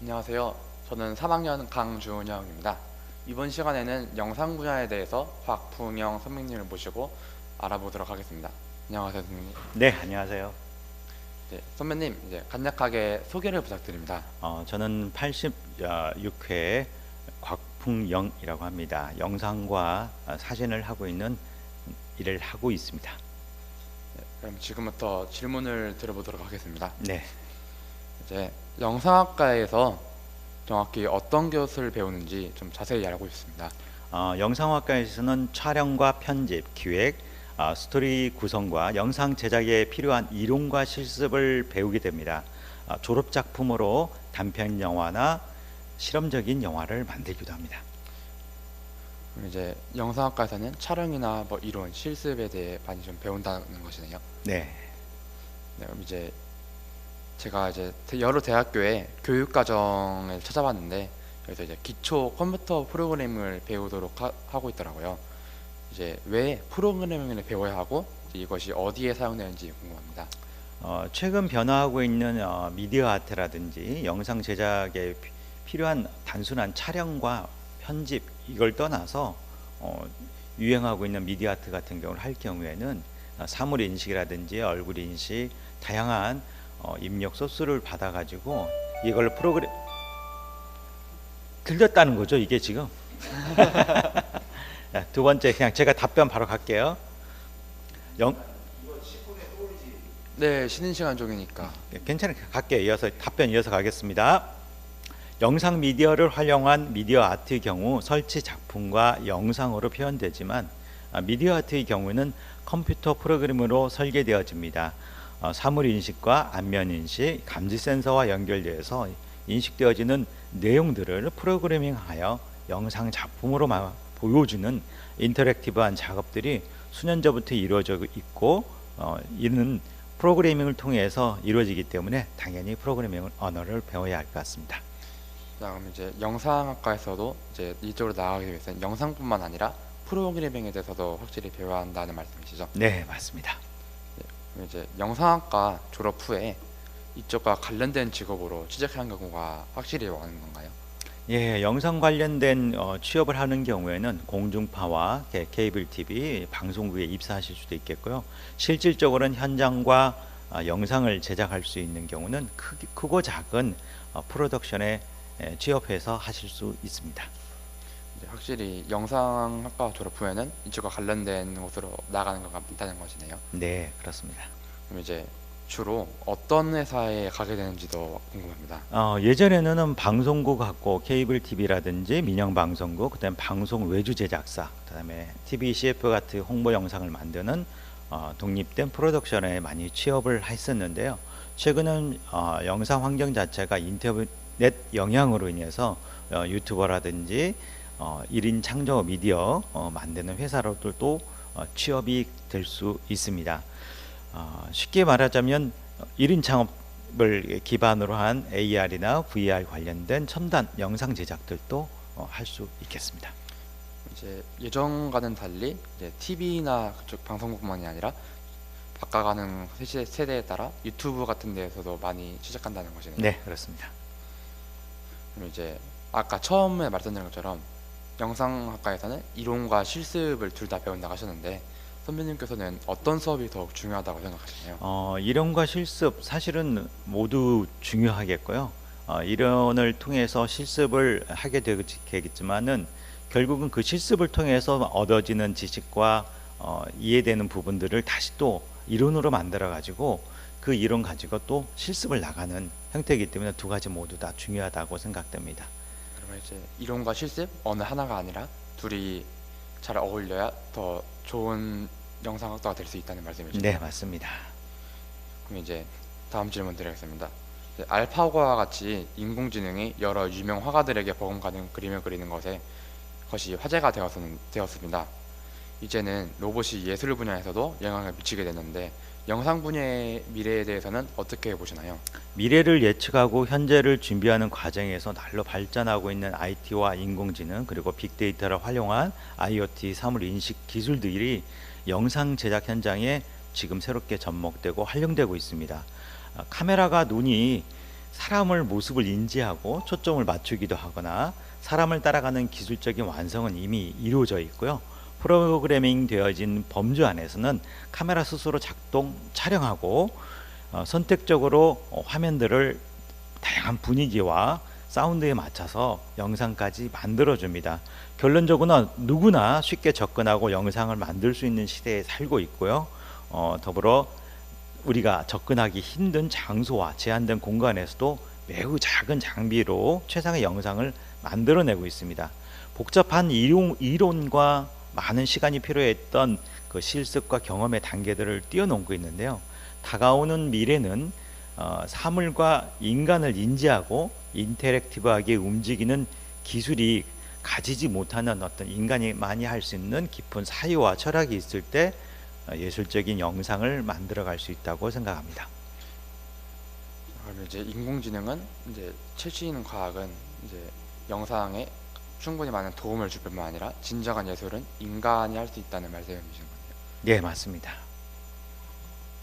안녕하세요. 저는 3학년 강주은영입니다. 이번 시간에는 영상 분야에 대해서 곽풍영 선배님을 모시고 알아보도록 하겠습니다. 안녕하세요, 선생님. 네, 안녕하세요. 네, 선배님, 이제 간략하게 소개를 부탁드립니다. 저는 86회 곽풍영이라고 합니다. 영상과 사진을 하고 있는 일을 하고 있습니다. 네, 그럼 지금부터 질문을 드려보도록 하겠습니다. 네, 이제 영상학과에서 정확히 어떤 것을 배우는지 좀 자세히 알고 싶습니다. 영상학과에서는 촬영과 편집, 기획, 스토리 구성과 영상 제작에 필요한 이론과 실습을 배우게 됩니다. 졸업 작품으로 단편 영화나 실험적인 영화를 만들기도 합니다. 그럼 이제 영상학과에서는 촬영이나 뭐 이론, 실습에 대해 많이 좀 배운다는 것이네요. 네, 네, 그럼 이제 제가 이제 여러 대학교의 교육 과정을 찾아봤는데 여기서 이제 기초 컴퓨터 프로그래밍을 배우도록 하고 있더라고요. 이제 왜 프로그래밍을 배워야 하고 이제 이것이 어디에 사용되는지 궁금합니다. 최근 변화하고 있는 미디어 아트라든지 영상 제작에 필요한 단순한 촬영과 편집 이걸 떠나서 유행하고 있는 미디어 아트 같은 경우를 할 경우에는 사물 인식이라든지 얼굴 인식 다양한 입력 소스를 받아 가지고 이걸 프로그램 들렸다는 거죠 이게 지금. 두 번째 그냥 제가 답변 바로 갈게요. 영, 네, 쉬는 시간 중이니까. 괜찮아요. 갈게요. 이어서 답변 이어서 가겠습니다. 영상 미디어를 활용한 미디어 아트의 경우 설치 작품과 영상으로 표현되지만 미디어 아트의 경우는 컴퓨터 프로그램으로 설계되어집니다. 사물 인식과 안면 인식, 감지 센서와 연결되어서 인식되어지는 내용들을 프로그래밍하여 영상 작품으로 보여주는 인터랙티브한 작업들이 수년 전부터 이루어져 있고 이는 프로그래밍을 통해서 이루어지기 때문에 당연히 프로그래밍 언어를 배워야 할 것 같습니다. 자, 그럼 이제 영상학과에서도 이제 이쪽으로 나가기 위해서는 영상뿐만 아니라 프로그래밍에 대해서도 확실히 배워야 한다는 말씀이시죠? 네, 맞습니다. 네, 그럼 이제 영상학과 졸업 후에 이쪽과 관련된 직업으로 취직하는 경우가 확실히 많은 건가요? 예, 영상 관련된 취업을 하는 경우에는 공중파와 케이블 TV, 방송국에 입사하실 수도 있겠고요. 실질적으로는 현장과 영상을 제작할 수 있는 경우는 크고 작은 프로덕션에 취업해서 하실 수 있습니다. 이제 확실히 영상학과 졸업 후에는 이쪽과 관련된 곳으로 나가는 것 같다는 것이네요. 네, 그렇습니다. 그럼 이제 주로 어떤 회사에 가게 되는지도 궁금합니다. 예전에는 방송국하고 케이블 TV라든지 민영 방송국, 그다음에 방송 외주 제작사, 그다음에 TV CF 같은 홍보 영상을 만드는 독립된 프로덕션에 많이 취업을 했었는데요. 최근은 영상 환경 자체가 인터넷 영향으로 인해서 유튜버라든지 1인 창조 미디어 만드는 회사로도 취업이 될 수 있습니다. 쉽게 말하자면 1인 창업을 기반으로 한 AR이나 VR 관련된 첨단 영상 제작들도 할 수 있겠습니다. 이제 예전과는 달리 이제 TV나 그쪽 방송국만이 아니라 바꿔가는 세대에 따라 유튜브 같은 데에서도 많이 시작한다는 것이네요. 네, 그렇습니다. 그럼 이제 아까 처음에 말씀드린 것처럼 영상학과에서는 이론과 실습을 둘 다 배운다고 하셨는데 선배님께서는 어떤 수업이 더욱 중요하다고 생각하시나요? 이론과 실습 사실은 모두 중요하겠고요. 이론을 통해서 실습을 하게 되겠지만은 결국은 그 실습을 통해서 얻어지는 지식과 이해되는 부분들을 다시 또 이론으로 만들어 가지고 그 이론 가지고 또 실습을 나가는 형태이기 때문에 두 가지 모두 다 중요하다고 생각됩니다. 그러면 이제 이론과 실습 어느 하나가 아니라 둘이 잘 어울려야 더 좋은 영상학과가 될 수 있다는 말씀이시죠? 네, 맞습니다. 그럼 이제 다음 질문 드리겠습니다. 이제 알파고와 같이 인공지능이 여러 유명 화가들에게 버금가는 그림을 그리는 것이 화제가 되었습니다. 이제는 로봇이 예술 분야에서도 영향을 미치게 되는데 영상 분야의 미래에 대해서는 어떻게 보시나요? 미래를 예측하고 현재를 준비하는 과정에서 날로 발전하고 있는 IT와 인공지능 그리고 빅데이터를 활용한 IoT 사물 인식 기술들이 영상 제작 현장에 지금 새롭게 접목되고 활용되고 있습니다. 카메라가 눈이 사람을 모습을 인지하고 초점을 맞추기도 하거나 사람을 따라가는 기술적인 완성은 이미 이루어져 있고요. 프로그래밍 되어진 범주 안에서는 카메라 스스로 작동 촬영하고 선택적으로 화면들을 다양한 분위기와 사운드에 맞춰서 영상까지 만들어줍니다. 결론적으로는 누구나 쉽게 접근하고 영상을 만들 수 있는 시대에 살고 있고요. 더불어 우리가 접근하기 힘든 장소와 제한된 공간에서도 매우 작은 장비로 최상의 영상을 만들어내고 있습니다. 복잡한 이론과 많은 시간이 필요했던 그 실습과 경험의 단계들을 뛰어넘고 있는데요. 다가오는 미래는 사물과 인간을 인지하고 인터랙티브하게 움직이는 기술이 가지지 못하는 어떤 인간이 많이 할 수 있는 깊은 사유와 철학이 있을 때 예술적인 영상을 만들어갈 수 있다고 생각합니다. 그러면 이제 인공지능은 이제 최신 과학은 이제 영상에 충분히 많은 도움을 줄 뿐만 아니라 진정한 예술은 인간이 할 수 있다는 말씀이신 거네요. 네, 맞습니다.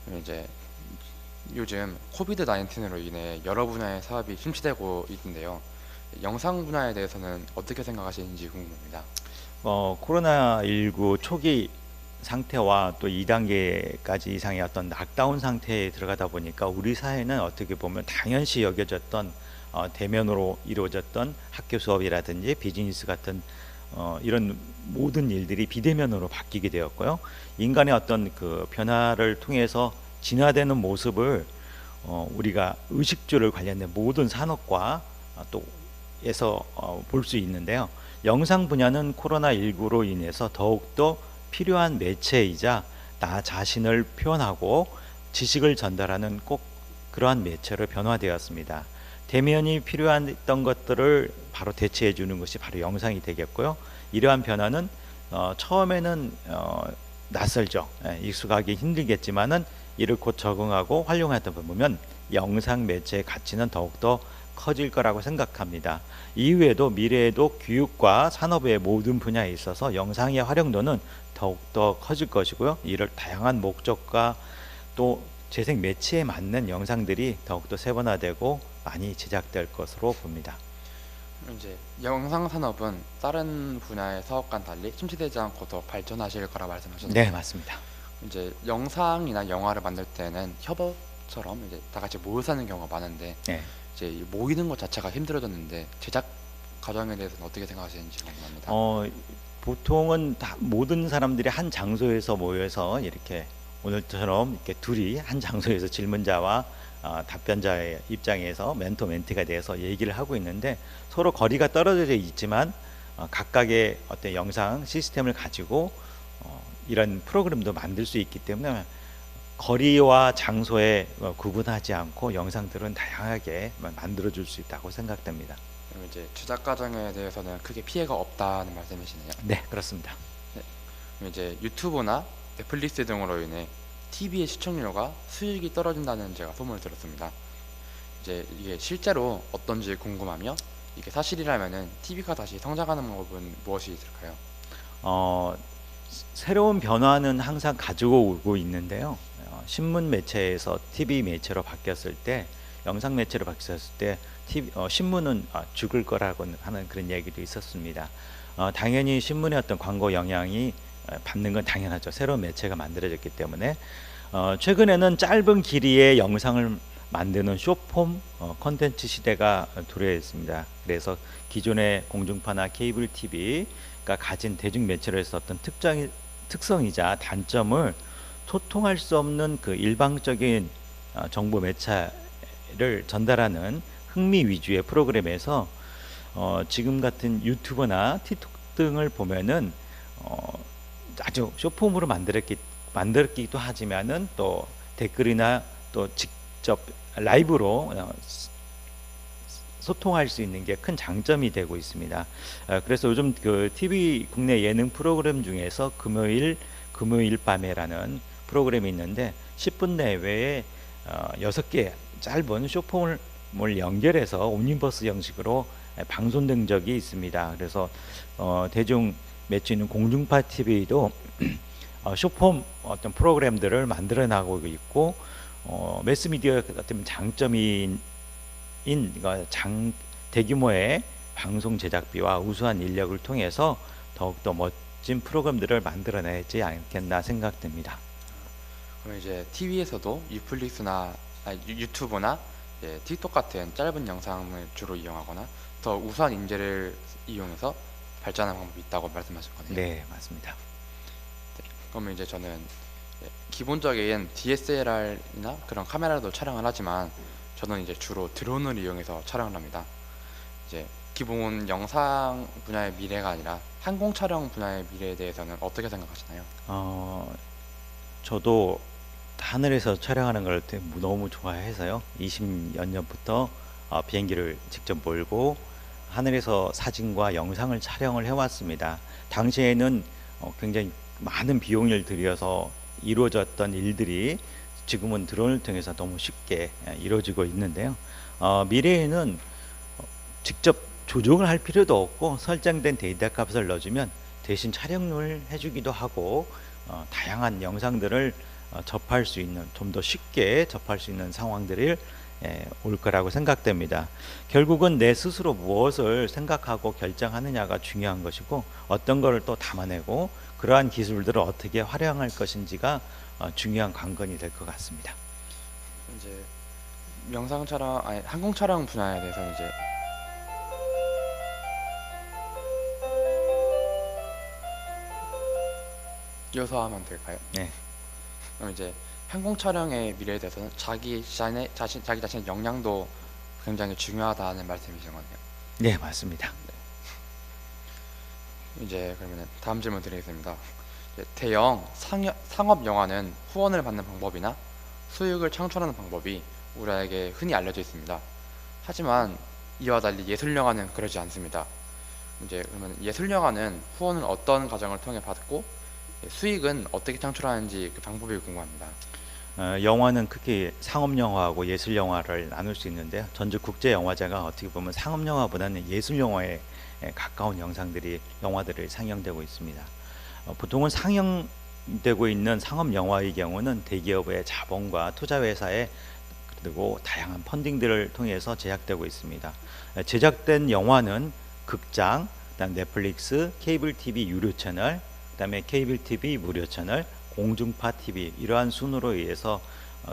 그럼 이제 요즘 코비드 19으로 인해 여러 분야의 사업이 침체되고 있는데요. 영상 분야에 대해서는 어떻게 생각하시는지 궁금합니다. 코로나19 초기 상태와 또 2단계까지 이상의 어떤 락다운 상태에 들어가다 보니까 우리 사회는 어떻게 보면 당연시 여겨졌던 대면으로 이루어졌던 학교 수업이라든지 비즈니스 같은 이런 모든 일들이 비대면으로 바뀌게 되었고요. 인간의 어떤 그 변화를 통해서 진화되는 모습을 우리가 의식주를 관련된 모든 산업과 또 에서 볼 수 있는데요. 영상 분야는 코로나19로 인해서 더욱더 필요한 매체이자 나 자신을 표현하고 지식을 전달하는 꼭 그러한 매체로 변화되었습니다. 대면이 필요했던 것들을 바로 대체해 주는 것이 바로 영상이 되겠고요. 이러한 변화는 처음에는 낯설죠. 익숙하기 힘들겠지만은 이를 곧 적응하고 활용하다 보면 영상 매체의 가치는 더욱더 커질 거라고 생각합니다. 이후에도 미래에도 교육과 산업의 모든 분야에 있어서 영상의 활용도는 더욱더 커질 것이고요. 이를 다양한 목적과 또 재생 매체에 맞는 영상들이 더욱더 세분화되고 많이 제작될 것으로 봅니다. 이제 영상 산업은 다른 분야의 사업과는 달리 침체되지 않고 더 발전하실 거라 말씀하셨는데, 네, 맞습니다. 이제 영상이나 영화를 만들 때는 협업처럼 이제 다 같이 모여서 하는 경우가 많은데 네. 이제 모이는 것 자체가 힘들어졌는데 제작 과정에 대해서는 어떻게 생각하시는지 궁금합니다. 보통은 다 모든 사람들이 한 장소에서 모여서 이렇게 오늘처럼 이렇게 둘이 한 장소에서 질문자와 답변자의 입장에서 멘토 멘티가 돼서 얘기를 하고 있는데 서로 거리가 떨어져 있지만 각각의 어떤 영상 시스템을 가지고 이런 프로그램도 만들 수 있기 때문에 거리와 장소에 구분하지 않고 영상들은 다양하게 만들어 줄 수 있다고 생각됩니다. 그럼 이제 제작 과정에 대해서는 크게 피해가 없다는 말씀이시네요. 네, 그렇습니다. 그럼 이제 유튜브나 넷플릭스 등으로 인해 TV의 시청률과 수익이 떨어진다는 제가 소문을 들었습니다. 이제 이게 실제로 어떤지 궁금하며 이게 사실이라면은 TV가 다시 성장하는 방법은 무엇이 있을까요? 어, 새로운 변화는 항상 가지고 오고 있는데요. 신문 매체에서 TV 매체로 바뀌었을 때, 영상 매체로 바뀌었을 때 신문은 죽을 거라고 하는 그런 얘기도 있었습니다. 당연히 신문의 어떤 광고 영향이 받는 건 당연하죠. 새로운 매체가 만들어졌기 때문에 최근에는 짧은 길이의 영상을 만드는 숏폼 컨텐츠 시대가 도래했습니다. 그래서 기존의 공중파나 케이블 TV가 가진 대중 매체로서 어떤 특성이자 단점을 소통할 수 없는 그 일방적인 정보 매체를 전달하는 흥미 위주의 프로그램에서 지금 같은 유튜브나 틱톡 등을 보면은 아주 숏폼으로 만들었기도 하지만은 또 댓글이나 또 직접 라이브로 소통할 수 있는 게 큰 장점이 되고 있습니다. 그래서 요즘 그 TV 국내 예능 프로그램 중에서 금요일 밤에라는 프로그램이 있는데 10분 내외에 6개 짧은 숏폼을 연결해서 옴니버스 형식으로 방송된 적이 있습니다. 그래서 대중 매체인 공중파 TV도 숏폼 어떤 프로그램들을 만들어 나가고 있고 매스미디어 같은 장점인 이거 대규모의 방송 제작비와 우수한 인력을 통해서 더욱더 멋진 프로그램들을 만들어내지 않겠나 생각됩니다. 그럼 이제 TV에서도 유플릭스나 유튜브나 틱톡 같은 짧은 영상을 주로 이용하거나 더 우수한 인재를 이용해서 발전하는 방법이 있다고 말씀하신 거네요. 네, 맞습니다. 그러면 이제 저는 기본적인 DSLR이나 그런 카메라도 촬영을 하지만 저는 이제 주로 드론을 이용해서 촬영을 합니다. 이제 기본 영상 분야의 미래가 아니라 항공 촬영 분야의 미래에 대해서는 어떻게 생각하시나요? 저도 하늘에서 촬영하는 걸 너무 좋아해서요. 20여 년부터 비행기를 직접 몰고 하늘에서 사진과 영상을 촬영을 해왔습니다. 당시에는 굉장히 많은 비용을 들여서 이루어졌던 일들이 지금은 드론을 통해서 너무 쉽게 이루어지고 있는데요. 미래에는 직접 조종을 할 필요도 없고 설정된 데이터 값을 넣어주면 대신 촬영을 해주기도 하고 다양한 영상들을 접할 수 있는, 좀 더 쉽게 접할 수 있는 상황들이 올 거라고 생각됩니다. 결국은 내 스스로 무엇을 생각하고 결정하느냐가 중요한 것이고 어떤 것을 또 담아내고 그러한 기술들을 어떻게 활용할 것인지가 중요한 관건이 될 것 같습니다. 이제 영상 촬영, 항공 촬영 분야에 대해서 이제 이어서 하면 될까요? 네, 그럼 이제 항공 촬영의 미래에 대해서는 자기 자신의 역량도 굉장히 중요하다는 말씀이신 거네요. 네, 맞습니다. 이제 그러면 다음 질문 드리겠습니다. 이제 대형 상업 영화는 후원을 받는 방법이나 수익을 창출하는 방법이 우리에게 흔히 알려져 있습니다. 하지만 이와 달리 예술 영화는 그러지 않습니다. 이제 그러면 예술 영화는 후원은 어떤 과정을 통해 받고 수익은 어떻게 창출하는지 그 방법이 궁금합니다. 영화는 크게 상업 영화하고 예술 영화를 나눌 수 있는데요. 전주 국제 영화제가 어떻게 보면 상업 영화보다는 예술 영화에 가까운 영화들이 상영되고 있습니다. 보통은 상영되고 있는 상업 영화의 경우는 대기업의 자본과 투자 회사의 그리고 다양한 펀딩들을 통해서 제작되고 있습니다. 제작된 영화는 극장, 그다음 넷플릭스, 케이블 TV 유료 채널, 그다음에 케이블 TV 무료 채널, 공중파 TV 이러한 순으로 의해서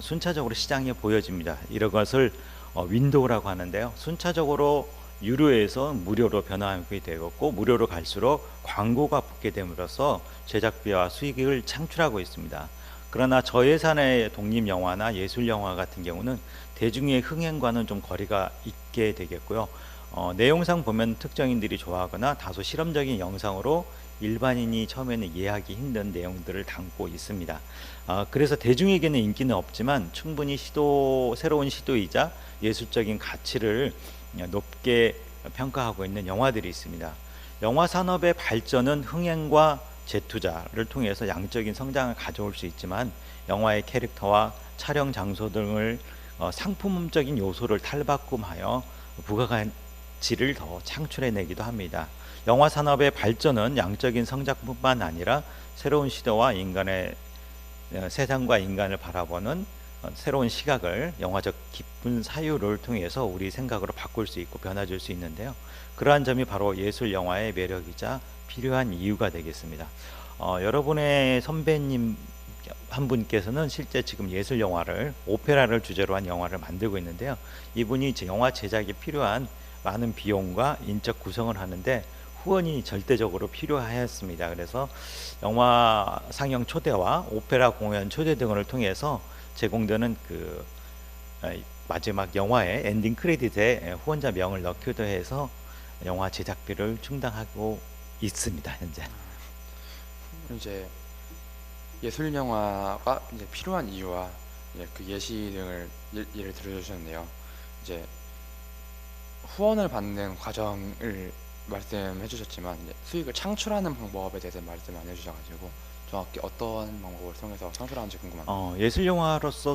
순차적으로 시장에 보여집니다. 이런 것을 윈도우라고 하는데요. 순차적으로 유료에서 무료로 변화하게 되었고 무료로 갈수록 광고가 붙게 됨으로써 제작비와 수익을 창출하고 있습니다. 그러나 저예산의 독립영화나 예술영화 같은 경우는 대중의 흥행과는 좀 거리가 있게 되겠고요. 내용상 보면 특정인들이 좋아하거나 다소 실험적인 영상으로 일반인이 처음에는 이해하기 힘든 내용들을 담고 있습니다. 그래서 대중에게는 인기는 없지만 충분히 새로운 시도이자 예술적인 가치를 높게 평가하고 있는 영화들이 있습니다. 영화 산업의 발전은 흥행과 재투자를 통해서 양적인 성장을 가져올 수 있지만 영화의 캐릭터와 촬영 장소 등을 상품적인 요소를 탈바꿈하여 부가가치를 더 창출해내기도 합니다. 영화 산업의 발전은 양적인 성장뿐만 아니라 새로운 시도와 세상과 인간을 바라보는 새로운 시각을 영화적 깊은 사유를 통해서 우리 생각으로 바꿀 수 있고 변화줄 수 있는데요. 그러한 점이 바로 예술 영화의 매력이자 필요한 이유가 되겠습니다. 여러분의 선배님 한 분께서는 실제 지금 예술 영화를 오페라를 주제로 한 영화를 만들고 있는데요. 이분이 영화 제작에 필요한 많은 비용과 인적 구성을 하는데 후원이 절대적으로 필요하였습니다. 그래서 영화 상영 초대와 오페라 공연 초대 등을 통해서 제공되는 마지막 영화의 엔딩 크레딧에 후원자 명을 넣기도 해서 영화 제작비를 충당하고 있습니다. 현재. 이제 예술 영화가 이제 필요한 이유와 이제 그 예시 등을 예를 들어주셨는데요. 이제 후원을 받는 과정을 말씀해 주셨지만 이제 수익을 창출하는 방법에 대해서 말씀 안 해주셔가지고 정확히 어떤 방법을 통해서 창출하는지 궁금합니다. 예술 영화로서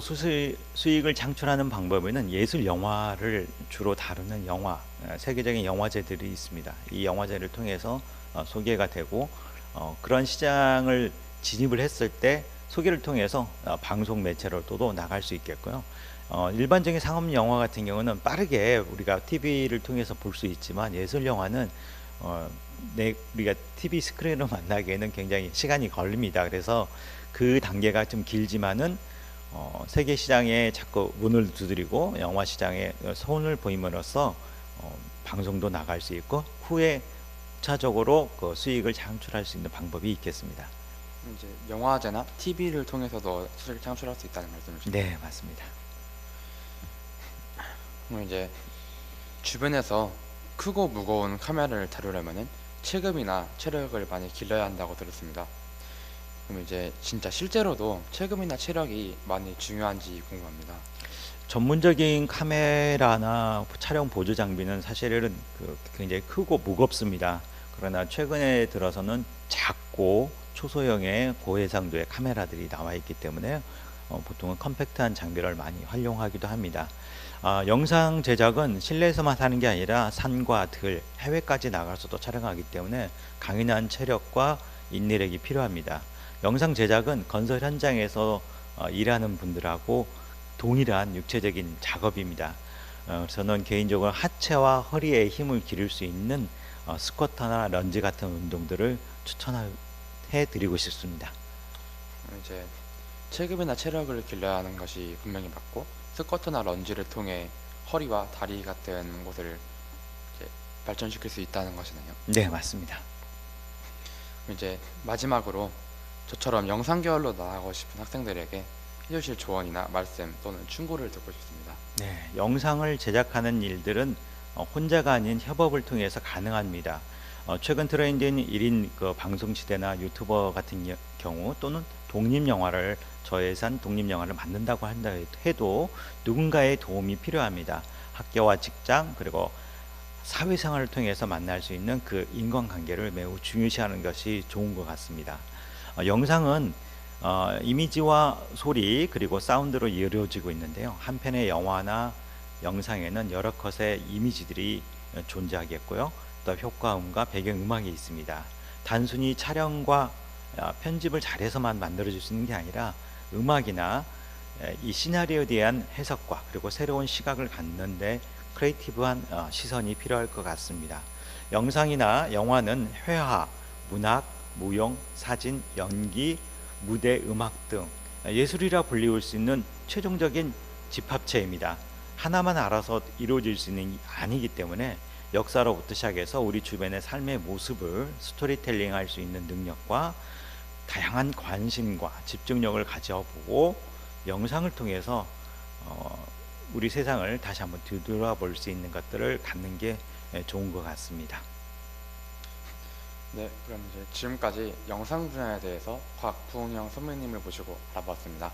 수익을 창출하는 방법에는 예술 영화를 주로 다루는 세계적인 영화제들이 있습니다. 이 영화제를 통해서 소개가 되고 그런 시장을 진입을 했을 때 소개를 통해서 방송 매체로도 나갈 수 있겠고요. 일반적인 상업 영화 같은 경우는 빠르게 우리가 TV를 통해서 볼 수 있지만 예술 영화는 우리가 TV 스크린으로 만나기에는 굉장히 시간이 걸립니다. 그래서 그 단계가 좀 길지만은 세계 시장에 자꾸 문을 두드리고 영화 시장에 손을 보임으로써 방송도 나갈 수 있고 후에 차적으로 그 수익을 창출할 수 있는 방법이 있겠습니다. 이제 영화제나 TV를 통해서도 수익을 창출할 수 있다는 말씀이시죠? 네, 맞습니다. 그럼 이제 주변에서 크고 무거운 카메라를 다루려면은 체급이나 체력을 많이 길러야 한다고 들었습니다. 그럼 이제 진짜 실제로도 체급이나 체력이 많이 중요한지 궁금합니다. 전문적인 카메라나 촬영 보조 장비는 사실은 굉장히 크고 무겁습니다. 그러나 최근에 들어서는 작고 초소형의 고해상도의 카메라들이 나와 있기 때문에 보통은 컴팩트한 장비를 많이 활용하기도 합니다. 영상 제작은 실내에서만 하는 게 아니라 산과 들, 해외까지 나가서도 촬영하기 때문에 강인한 체력과 인내력이 필요합니다. 영상 제작은 건설 현장에서 일하는 분들하고 동일한 육체적인 작업입니다. 저는 개인적으로 하체와 허리에 힘을 기를 수 있는 스쿼트나 런지 같은 운동들을 추천해 드리고 싶습니다. 이제 체급이나 체력을 길러야 하는 것이 분명히 맞고 스쿼트나 런지를 통해 허리와 다리 같은 곳을 이제 발전시킬 수 있다는 것이네요. 네, 맞습니다. 이제 마지막으로 저처럼 영상 계열로 나가고 싶은 학생들에게 해주실 조언이나 말씀 또는 충고를 듣고 싶습니다. 네, 영상을 제작하는 일들은 혼자가 아닌 협업을 통해서 가능합니다. 최근 트렌드인 1인 방송 시대나 유튜버 같은 경우 또는 독립영화를 저예산 독립영화를 만든다고 한다 해도 누군가의 도움이 필요합니다. 학교와 직장 그리고 사회생활을 통해서 만날 수 있는 그 인간관계를 매우 중요시하는 것이 좋은 것 같습니다. 영상은 이미지와 소리 그리고 사운드로 이루어지고 있는데요. 한편의 영화나 영상에는 여러 컷의 이미지들이 존재하겠고요. 또 효과음과 배경음악이 있습니다. 단순히 촬영과 편집을 잘해서만 만들어질 수 있는 게 아니라 음악이나 이 시나리오에 대한 해석과 그리고 새로운 시각을 갖는데 크리에이티브한 시선이 필요할 것 같습니다. 영상이나 영화는 회화, 문학, 무용, 사진, 연기, 무대, 음악 등 예술이라 불리울 수 있는 최종적인 집합체입니다. 하나만 알아서 이루어질 수 있는 게 아니기 때문에 역사로부터 시작해서 우리 주변의 삶의 모습을 스토리텔링 할 수 있는 능력과 다양한 관심과 집중력을 가져보고 영상을 통해서 우리 세상을 다시 한번 뒤돌아볼 수 있는 것들을 갖는 게 좋은 것 같습니다. 네, 그럼 이제 지금까지 영상 분야에 대해서 곽부흥영 선배님을 모시고 알아봤습니다.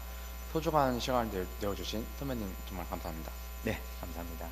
소중한 시간을 내어주신 선배님 정말 감사합니다. 네, 감사합니다.